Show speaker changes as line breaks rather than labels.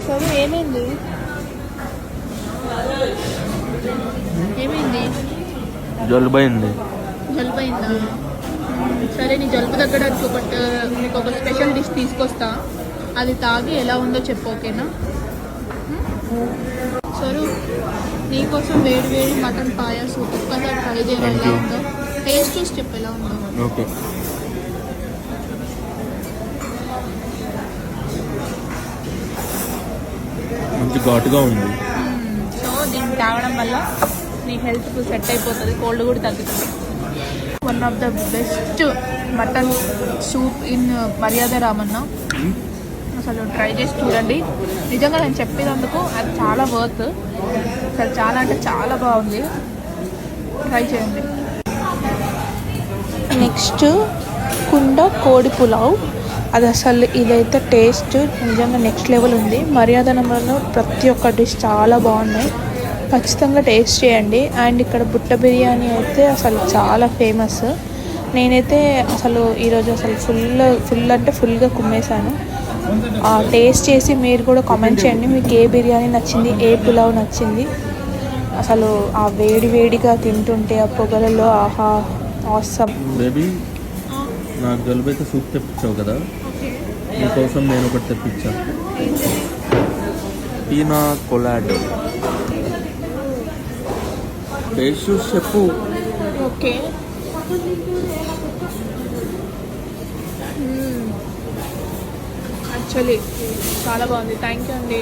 సరే ఏమైంది ఏమైంది?
జలుబైంది.
జలుబైందా? సరే నీ జలుబు తగ్గడానికి నీకు ఒక స్పెషల్ డిష్ తీసుకొస్తా, అది తాగి ఎలా ఉందో చెప్పు, ఓకేనా? సరే నీకోసం వేడి వేడి మటన్ పాయాసం ఒక్కసారి ట్రై చేయడం ఎలా ఉందో, టేస్ట్ చూసి చెప్పు ఎలా ఉందో.
ఓకే. మంచి ఘాటుగా ఉంది.
సో దీన్ని తాగడం వల్ల నీ హెల్త్ సెట్ అయిపోతుంది, కోల్డ్ కూడా తగ్గుతుంది. One of the best mutton soup in మర్యాద రామన్న. అసలు ట్రై చేసి చూడండి. నిజంగా నేను చెప్పినందుకు అది చాలా వర్త్. అసలు చాలా అంటే చాలా బాగుంది, ట్రై చేయండి. నెక్స్ట్ కుండ కోడి పులావ్. అది అసలు ఇదైతే టేస్ట్ నిజంగా నెక్స్ట్ లెవెల్ ఉంది. మర్యాదనంలో ప్రతి ఒక్క డిష్ చాలా బాగున్నాయి, ఖచ్చితంగా టేస్ట్ చేయండి. అండ్ ఇక్కడ బుట్ట బిర్యానీ అయితే అసలు చాలా ఫేమస్. నేనైతే అసలు ఈరోజు అసలు ఫుల్ అంటే ఫుల్గా కుమ్మేశాను. టేస్ట్ చేసి మీరు కూడా కామెంట్ చేయండి, మీకు ఏ బిర్యానీ నచ్చింది, ఏ పులావ్ నచ్చింది. అసలు ఆ వేడిగా తింటుంటే ఆ పొగలలో ఆహా ఆసమ్.
బేబీ నాకు జలుబు అయితే సూప్ తెప్పించావు కదా, మీకోసం నేను ఒకటి తెప్పించాను. పీనా కొలాడో. టేస్ట్ చూసి చెప్పు.
ఓకే. యాక్చువల్లీ చాలా బాగుంది, థ్యాంక్ యూ అండి.